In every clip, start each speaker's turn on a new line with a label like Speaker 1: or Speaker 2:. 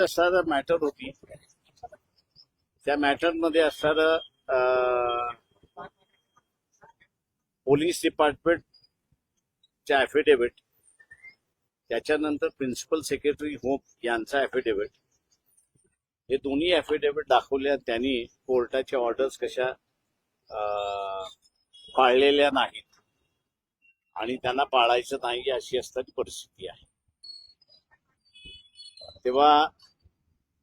Speaker 1: असणारं मॅटर होती, त्या मॅटरमध्ये असणारं पोलीस डिपार्टमेंटच्या ॲफिडेव्हिट, त्याच्यानंतर प्रिन्सिपल सेक्रेटरी होम यांचा ॲफिडेव्हिट, हे दोन्ही ॲफिडेव्हिट दाखवले. त्यांनी कोर्टाच्या ऑर्डर्स कशा पाळलेल्या नाहीत आणि त्यांना पाळायचं नाही अशी असणारी परिस्थिती आहे. तेव्हा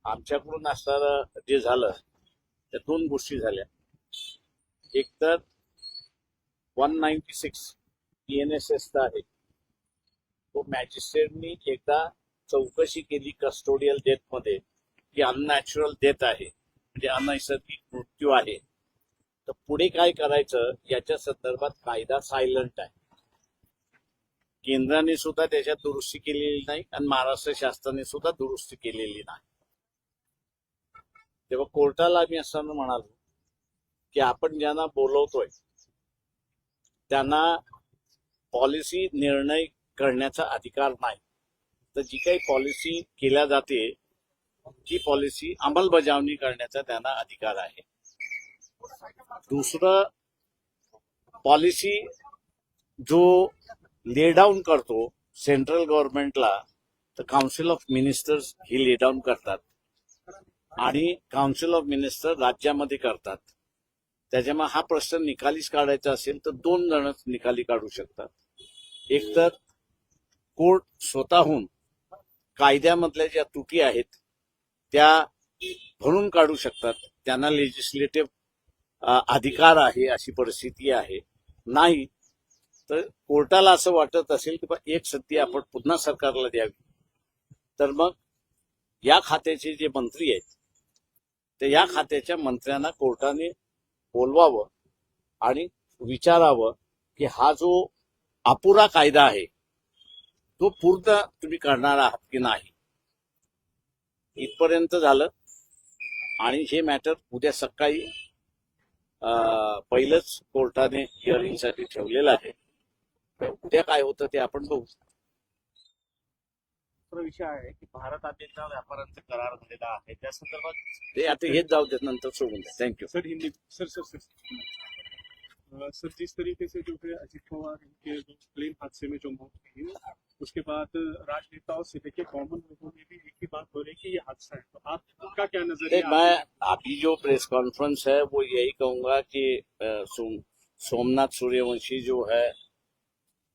Speaker 1: आमच्याकडून असणारं जे झालं त्या दोन गोष्टी झाल्या. एक तर 196 PNSS आहे, तो मॅजिस्ट्रेटनी एकदा चौकशी केली कस्टोडियल डेथमध्ये की अननॅचरल डेथ आहे, म्हणजे अनैसर्गिक मृत्यू आहे. तर पुढे काय करायचं याच्या संदर्भात कायदा सायलंट आहे. केंद्राने सुद्धा त्याच्यात दुरुस्ती केलेली नाही आणि महाराष्ट्र शासनाने सुद्धा दुरुस्ती केलेली नाही. तेव्हा कोर्टाला आम्ही असं म्हणालो की आपण ज्यांना बोलवतोय त्यांना पॉलिसी निर्णय करण्याचा अधिकार नाही, तर जी काही पॉलिसी केल्या जाते ती पॉलिसी अंमलबजावणी करण्याचा त्यांना अधिकार आहे. दुसरं, पॉलिसी जो ले डाऊन करतो सेंट्रल गव्हर्नमेंटला, तर काउन्सिल ऑफ मिनिस्टर्स ही ले डाऊन करतात आणि काउन्सिल ऑफ मिनिस्टर राज्यामध्ये करतात. त्याच्यामुळे हा प्रश्न निकालीच काढायचा असेल तर दोन जणच निकाली काढू शकतात. एक तर कोर्ट स्वतःहून कायद्यामधल्या ज्या त्रुटी आहेत त्या भरून काढू शकतात, त्यांना लेजिस्लेटिव्ह अधिकार आहे अशी परिस्थिती आहे. नाही तर कोर्टाला असं वाटत असेल की एक संधी आपण पुन्हा सरकारला द्यावी, तर मग या खात्याचे जे मंत्री आहेत ते या खात्याच्या मंत्र्यांना कोर्टाने बोलवावं आणि विचारावं की हा जो अपुरा कायदा आहे तो पूर्ण तुम्ही करणार आहात की नाही. इथपर्यंत झालं आणि हे मॅटर उद्या सकाळी पहिलंच कोर्टाने हिअरिंगसाठी ठेवलेलं आहे. उद्या काय होतं ते आपण बघू.
Speaker 2: विषय आहे की भारत अमेरिका व्यापारांचा करार झालेला आहे, त्या संदर्भात
Speaker 1: ते आता हेच जाऊ देत, नंतर सोडून द्या. थँक्यू.
Speaker 2: सर हिंदी सर जिस तरीके से जो है अजित पवार के जो प्लेन हादसे में जो मौत हुई, उसके बाद राजनेताओं से लेकर कॉमन लोगों में भी एक ही बात हो रही है कि ये हादसा है, तो आपका क्या नजरिया?
Speaker 1: मैं अभी जो प्रेस कॉन्फ्रेंस है वो यही कहूंगा कि सोमनाथ सूर्यवंशी जो है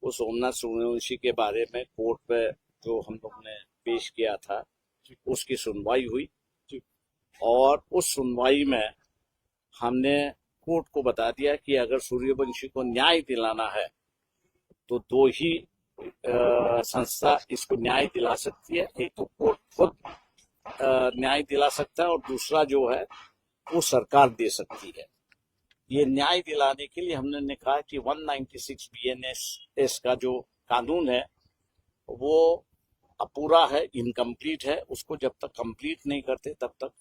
Speaker 1: वो सोमनाथ सूर्यवंशी के बारे में कोर्ट पे जो हम लोग ने पेश किया था उसकी सुनवाई हुई और उस सुनवाई में हमने कोर्ट को बता दिया कि अगर सूर्यवंशी को न्याय दिलाना है तो दो ही संस्था इसको न्याय दिला सकती है. एक तो कोर्ट खुद न्याय दिला सकता है और दूसरा जो है वो सरकार दे सकती है. ये न्याय दिलाने के लिए हमने कहा कि 196 BNSS का जो कानून है वो अपूरा है, इनकम्प्लीट है. उसको जब तक कंप्लीट नहीं करते तब तक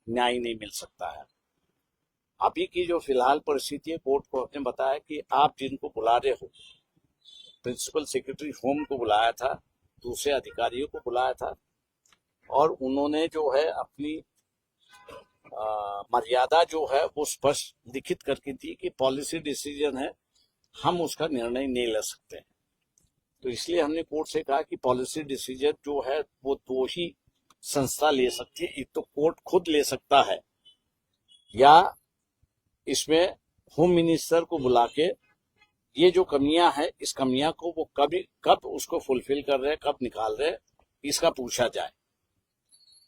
Speaker 1: न्याय नहीं मिल सकता है. अभी की जो फिलहाल परिस्थिति है, कोर्ट को हमने बताया कि आप जिनको बुला रहे हो, प्रिंसिपल सेक्रेटरी होम को बुलाया था, दूसरे अधिकारियों को बुलाया था और उन्होंने जो है अपनी मर्यादा जो है वो स्पष्ट लिखित करके दी कि पॉलिसी डिसीजन है, हम उसका निर्णय नहीं ले सकते हैं. तो इसलिए हमने कोर्ट से कहा कि पॉलिसी डिसीजन जो है वो दो ही संस्था ले सकती है. एक तो कोर्ट खुद ले सकता है या इसमें होम मिनिस्टर को बुला के ये जो कमियां है इस कमियां को वो कब उसको फुलफिल कर रहे हैं, कब निकाल रहे हैं, इसका पूछा जाए.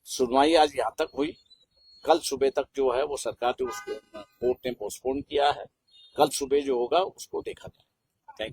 Speaker 1: सुनवाई आज यहाँ तक हुई. कल सुबह तक जो है वो सरकार ने उसको कोर्ट ने पोस्टपोन किया है. कल सुबह जो होगा उसको देखा जाए.